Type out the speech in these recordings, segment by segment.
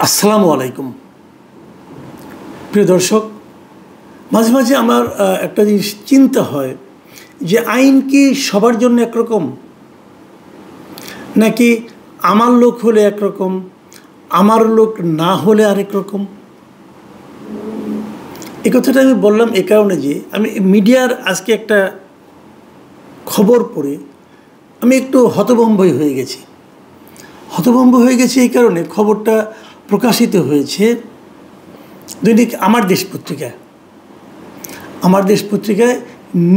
আসসালামু আলাইকুম প্রিয় দর্শক, মাঝে মাঝে আমার একটা জিনিস চিন্তা হয় যে আইন কি সবার জন্য একরকম, নাকি আমার লোক হলে একরকম, আমার লোক না হলে আরেক রকম। এই কথাটা আমি বললাম এ কারণে যে আমি মিডিয়ার আজকে একটা খবর পড়ে আমি একটু হতভম্বই হয়ে গেছি। এই কারণে খবরটা প্রকাশিত হয়েছে দৈনিক আমার দেশ পত্রিকায়।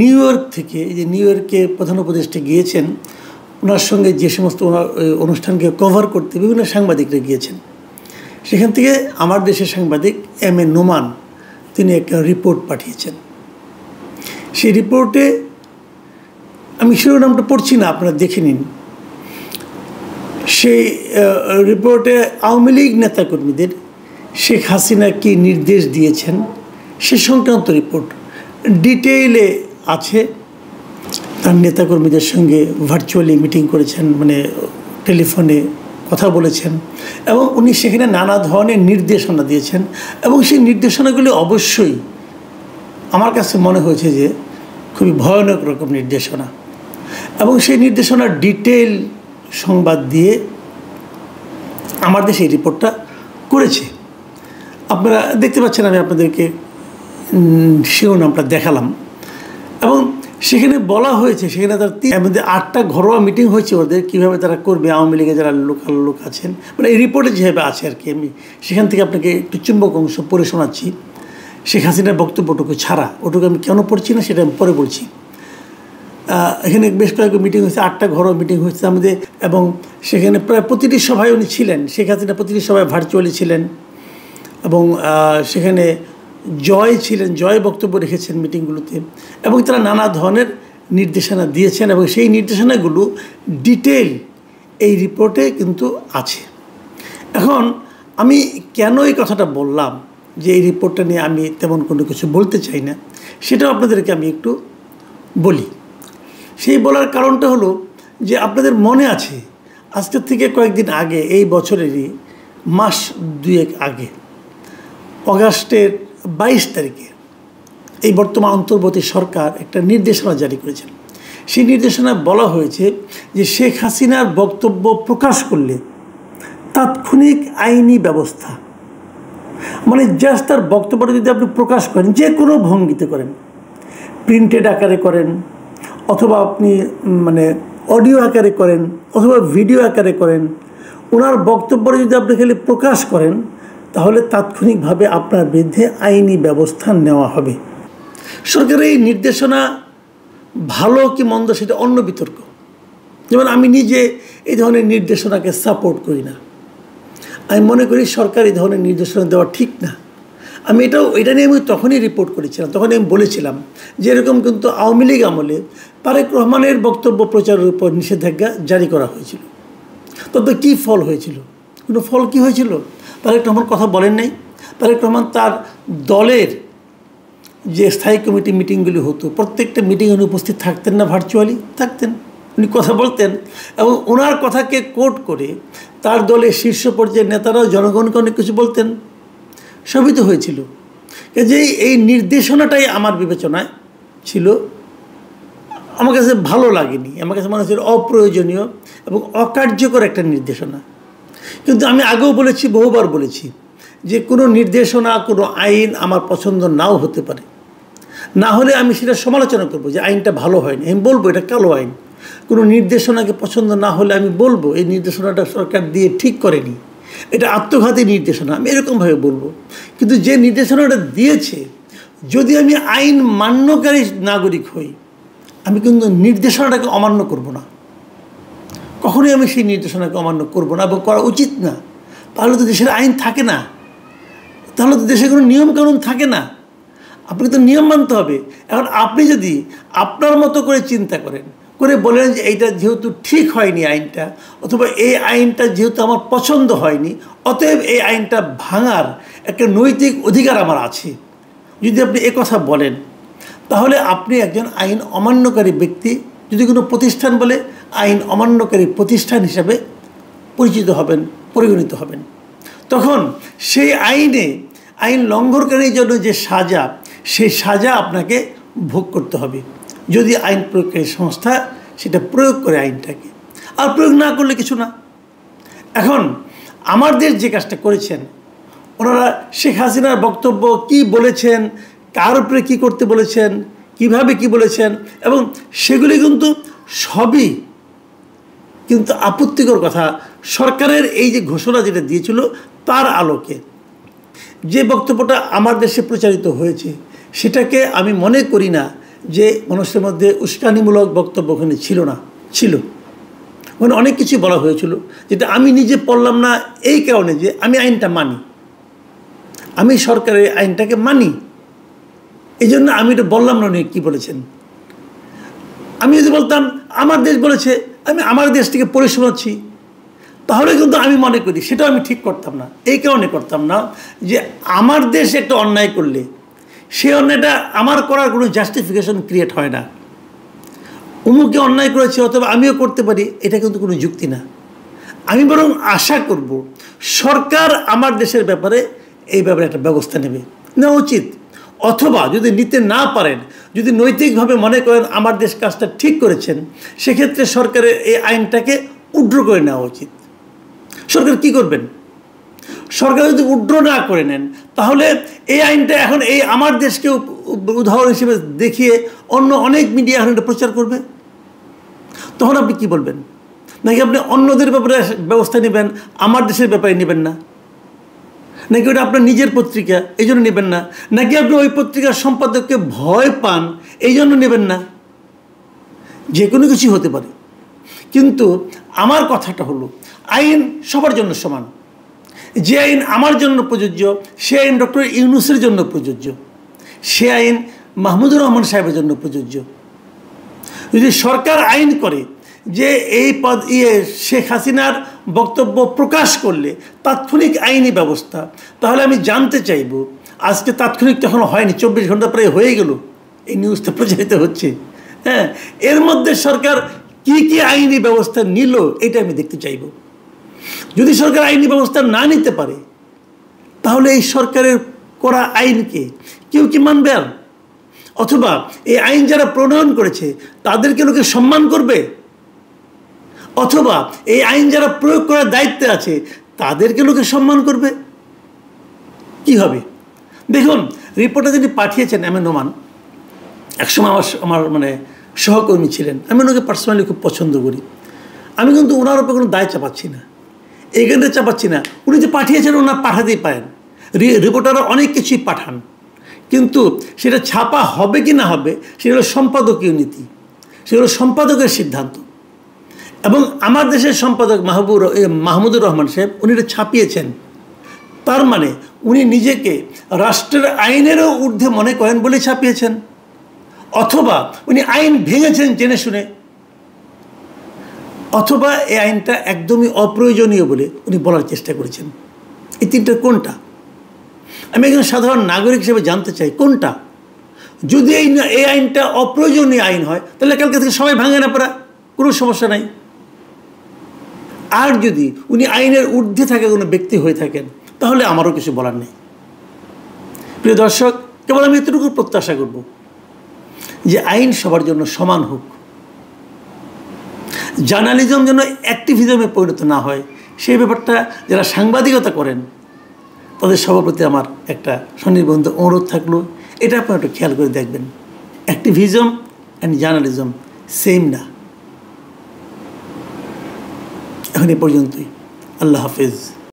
নিউ ইয়র্ক থেকে, যে নিউ ইয়র্কে প্রধান উপদেষ্টা গিয়েছেন, ওনার সঙ্গে যে সমস্ত ওনার অনুষ্ঠানকে কভার করতে বিভিন্ন সাংবাদিকরা গিয়েছেন, সেখান থেকে আমার দেশের সাংবাদিক এম এ নোমান তিনি একটা রিপোর্ট পাঠিয়েছেন। সেই রিপোর্টে আমি শিরোনামটা পড়ছি না, আপনারা দেখে নিন। সেই রিপোর্টে আওয়ামী লীগ নেতাকর্মীদের শেখ হাসিনা কি নির্দেশ দিয়েছেন সে সংক্রান্ত রিপোর্ট ডিটেইলে আছে। তার নেতাকর্মীদের সঙ্গে ভার্চুয়ালি মিটিং করেছেন, মানে টেলিফোনে কথা বলেছেন, এবং উনি সেখানে নানা ধরনের নির্দেশনা দিয়েছেন। এবং সেই নির্দেশনাগুলি অবশ্যই আমার কাছে মনে হয়েছে যে খুবই ভয়ানক রকম নির্দেশনা, এবং সেই নির্দেশনার ডিটেইল সংবাদ দিয়ে আমার দেশে এই রিপোর্টটা করেছে। আপনারা দেখতে পাচ্ছেন, আমি আপনাদেরকে শিরোনামটা দেখালাম। এবং সেখানে বলা হয়েছে, সেখানে তার 8টা ঘরোয়া মিটিং হয়েছে ওদের, কীভাবে তারা করবে, আওয়ামী লীগের যারা লোকাল লোক আছেন, মানে এই রিপোর্টে যেভাবে আছে আর কি। আমি সেখান থেকে আপনাকে একটু চুম্বক অংশ পড়ে শোনাচ্ছি, শেখ হাসিনার বক্তব্যটুকু ছাড়া। ওটুকু আমি কেন পড়ছি না সেটা আমি পরে বলছি। এখানে বেশ কয়েকটা মিটিং হয়েছে, 8টা ঘরোয়া মিটিং হয়েছে আমাদের, এবং সেখানে প্রায় প্রতিটি সভায় উনি ছিলেন। শেখ হাসিনা প্রতিটি সভায় ভার্চুয়ালি ছিলেন, এবং সেখানে জয় বক্তব্য রেখেছেন মিটিংগুলোতে, এবং তারা নানা ধরনের নির্দেশনা দিয়েছেন, এবং সেই নির্দেশনাগুলো ডিটেইল এই রিপোর্টে কিন্তু আছে। এখন আমি কেন এই কথাটা বললাম যে এই রিপোর্টটা নিয়ে আমি তেমন কোনো কিছু বলতে চাই না, সেটাও আপনাদেরকে আমি একটু বলি। সেই বলার কারণটা হলো যে আপনাদের মনে আছে আজকের থেকে কয়েকদিন আগে, এই বছরেরই মাস 2 আগে, অগাস্টের 22 তারিখে এই বর্তমান অন্তর্বর্তী সরকার একটা নির্দেশনা জারি করেছেন। সেই নির্দেশনায় বলা হয়েছে যে শেখ হাসিনার বক্তব্য প্রকাশ করলে তাৎক্ষণিক আইনি ব্যবস্থা, মানে জাস্ট তার বক্তব্যটা যদি আপনি প্রকাশ করেন, যে কোনো ভঙ্গিতে করেন, প্রিন্টেড আকারে করেন, অথবা আপনি মানে অডিও আকারে করেন, অথবা ভিডিও আকারে করেন, ওনার বক্তব্যটা যদি আপনি খালি প্রকাশ করেন, তাহলে তাৎক্ষণিকভাবে আপনার বিরুদ্ধে আইনি ব্যবস্থা নেওয়া হবে। সরকারের এই নির্দেশনা ভালো কি মন্দ সেটা অন্য বিতর্ক। যেমন আমি নিজে এই ধরনের নির্দেশনাকে সাপোর্ট করি না। আমি মনে করি সরকার এই ধরনের নির্দেশনা দেওয়া ঠিক না। এটা নিয়ে আমি তখনই রিপোর্ট করেছিলাম, তখনই আমি বলেছিলাম যে এরকম কিন্তু আওয়ামী লীগ আমলে তারেক রহমানের বক্তব্য প্রচারের উপর নিষেধাজ্ঞা জারি করা হয়েছিল। তবে কী ফল হয়েছিল? কোনো ফল কী হয়েছিল? তারেক রহমান কথা বলেন নাই। তারেক রহমান তার দলের যে স্থায়ী কমিটি মিটিংগুলি হতো, প্রত্যেকটা মিটিংয়ে উনি উপস্থিত থাকতেন না, ভার্চুয়ালি থাকতেন, উনি কথা বলতেন, এবং ওনার কথাকে কোট করে তার দলের শীর্ষ পর্যায়ের নেতারাও জনগণকে অনেক কিছু বলতেন। সবই তো হয়েছিল। যে এই নির্দেশনাটাই আমার বিবেচনায় ছিল, আমার কাছে ভালো লাগেনি, আমার কাছে মনে হচ্ছিল অপ্রয়োজনীয় এবং অকার্যকর একটা নির্দেশনা। কিন্তু আমি আগেও বলেছি, বহুবার বলেছি, যে কোনো নির্দেশনা, কোনো আইন আমার পছন্দ নাও হতে পারে, না হলে আমি সেটা সমালোচনা করব যে আইনটা ভালো হয়নি, আমি বলবো এটা কালো আইন। কোনো নির্দেশনাকে পছন্দ না হলে আমি বলবো এই নির্দেশনাটা সরকার দিয়ে ঠিক করেনি, এটা আত্মঘাতী নির্দেশনা, আমি এরকমভাবে বলবো। কিন্তু যে নির্দেশনাটা দিয়েছে, যদি আমি আইন মান্যকারী নাগরিক হই, আমি কিন্তু নির্দেশনাটাকে অমান্য করব না, কখনোই আমি সেই নির্দেশনাকে অমান্য করব না, এবং করা উচিত না। তাহলে তো দেশের আইন থাকে না, তাহলে তো দেশে কোনো নিয়মকানুন থাকে না। আপনাকে তো নিয়ম মানতে হবে। এখন আপনি যদি আপনার মতো করে চিন্তা করে বলেন যে এইটা যেহেতু ঠিক হয়নি আইনটা, অথবা এই আইনটা যেহেতু আমার পছন্দ হয়নি, অতএব এই আইনটা ভাঙার একটা নৈতিক অধিকার আমার আছে, যদি আপনি কথা বলেন, তাহলে আপনি একজন আইন অমান্যকারী ব্যক্তি। যদি কোনো প্রতিষ্ঠান বলে, আইন অমান্যকারী প্রতিষ্ঠান হিসাবে পরিচিত হবেন, পরিগণিত হবেন। তখন সেই আইন লঙ্ঘনকারীর জন্য যে সাজা, সেই সাজা আপনাকে ভোগ করতে হবে যদি আইন প্রয়োগকারী সংস্থা সেটা প্রয়োগ করে আইনটাকে। আর প্রয়োগ না করলে কিছু না। এখন আমার দেশ যে কাজটা করেছেন, ওনারা শেখ হাসিনার বক্তব্য কি বলেছেন, কার উপরে কী করতে বলেছেন, কিভাবে কি বলেছেন, এবং সেগুলি কিন্তু সবই কিন্তু আপত্তিকর কথা। সরকারের এই যে ঘোষণা যেটা দিয়েছিল তার আলোকে যে বক্তব্যটা আমার দেশে প্রচারিত হয়েছে, সেটাকে আমি মনে করি না যে মানুষের মধ্যে উস্কানিমূলক বক্তব্য ওখানে ছিল না, ছিল। ওখানে অনেক কিছু বলা হয়েছিল যেটা আমি নিজে পড়লাম না, এই কারণে যে আমি আইনটা মানি, আমি সরকারের আইনটাকে মানি, এই জন্য আমি এটা বললাম না উনি কী বলেছেন। আমি যদি বলতাম আমার দেশ বলেছে, আমি আমার দেশ থেকে পড়ে শোনাচ্ছি, তাহলে কিন্তু আমি মনে করি সেটাও আমি ঠিক করতাম না। এই কারণে করতাম না যে আমার দেশ একটা অন্যায় করলে সেই অন্যায়টা আমার করার কোনো জাস্টিফিকেশন ক্রিয়েট হয় না। অমুকে অন্যায় করেছে অথবা আমিও করতে পারি, এটা কিন্তু কোনো যুক্তি না। আমি বরং আশা করব সরকার আমার দেশের ব্যাপারে এই ব্যাপারে একটা ব্যবস্থা নেওয়া উচিত। অথবা যদি নিতে না পারেন, যদি নৈতিকভাবে মনে করেন আমার দেশ কাজটা ঠিক করেছেন, সেক্ষেত্রে সরকারের এই আইনটাকে উড্র করে নেওয়া উচিত। সরকার কি করবেন? সরকার যদি উড্র না করে নেন, তাহলে এই আইনটা এখন এই আমার দেশকে উদাহরণ হিসেবে দেখিয়ে অন্য অনেক মিডিয়া এখন এটা প্রচার করবে। তখন আপনি কি বলবেন? নাকি আপনি অন্যদের ব্যাপারে ব্যবস্থা নেবেন, আমার দেশের ব্যাপারে নেবেন না? নাকি ওটা আপনার নিজের পত্রিকা এই জন্য নেবেন না? নাকি আপনি ওই পত্রিকার সম্পাদককে ভয় পান এই জন্য নেবেন না? যে কোনো কিছু হতে পারে। কিন্তু আমার কথাটা হলো আইন সবার জন্য সমান। যে আইন আমার জন্য প্রযোজ্য সে আইন ডক্টর ইউনূসের জন্য প্রযোজ্য, সে আইন মাহমুদুর রহমান সাহেবের জন্য প্রযোজ্য। যদি সরকার আইন করে যে এই শেখ হাসিনার বক্তব্য প্রকাশ করলে তাৎক্ষণিক আইনি ব্যবস্থা, তাহলে আমি জানতে চাইব, আজকে তাৎক্ষণিক তো এখনো হয়নি, 24 ঘন্টা প্রায় হয়ে গেল এই নিউজটা প্রচারিত হচ্ছে, হ্যাঁ, এর মধ্যে সরকার কি কি আইনি ব্যবস্থা নিল এটা আমি দেখতে চাইব। যদি সরকার আইনি ব্যবস্থা না নিতে পারে, তাহলে এই সরকারের করা আইনকে কেউ কি মানবে? আর অথবা এই আইন যারা প্রণয়ন করেছে তাদেরকে লোকে সম্মান করবে? অথবা এই আইন যারা প্রয়োগ করার দায়িত্বে আছে তাদেরকে লোকে সম্মান করবে? কি হবে? দেখুন, রিপোর্টটা যিনি পাঠিয়েছেন এম এ নোমান, একসময় আমার মানে সহকর্মী ছিলেন, আমি ওনাকে পার্সোনালি খুব পছন্দ করি। আমি কিন্তু ওনার উপর কোনো দায় চাপাচ্ছি না, এইখানে চাপাচ্ছি না। উনি যে পাঠিয়েছেন ওনার পাঠাতেই পারেন, রিপোর্টাররা অনেক কিছুই পাঠান, কিন্তু সেটা ছাপা হবে কি না হবে সেগুলো সম্পাদকীয় নীতি, সেগুলো সম্পাদকের সিদ্ধান্ত। এবং আমার দেশের সম্পাদক মাহমুদুর রহমান সাহেব উনি এটা ছাপিয়েছেন, তার মানে উনি নিজেকে রাষ্ট্রের আইনেরও ঊর্ধ্বে মনে করেন বলে ছাপিয়েছেন, অথবা উনি আইন ভেঙেছেন জেনে শুনে, অথবা এই আইনটা একদমই অপ্রয়োজনীয় বলে উনি বলার চেষ্টা করেছেন। এই তিনটা কোনটা? আমি একজন সাধারণ নাগরিক হিসেবে জানতে চাই কোনটা। যদি এই আইনটা অপ্রয়োজনীয় আইন হয় তাহলে কালকে থেকে সবাই ভাঙে না পারা, কোনো সমস্যা নাই। আর যদি উনি আইনের ঊর্ধ্বে থাকা কোনো ব্যক্তি হয়ে থাকেন তাহলে আমারও কিছু বলার নেই। প্রিয় দর্শক, কেবল আমি এতটুকু প্রত্যাশা করব যে আইন সবার জন্য সমান হোক, জার্নালিজম যেন অ্যাক্টিভিজমে পরিণত না হয়, সেই ব্যাপারটা যারা সাংবাদিকতা করেন তাদের সবার প্রতি আমার একটা স্বনির্বন্ধ অনুরোধ থাকলো, এটা আপনারা একটু খেয়াল করে দেখবেন। অ্যাক্টিভিজম অ্যান্ড জার্নালিজম সেম না। এখন এ পর্যন্তই। আল্লাহ হাফেজ।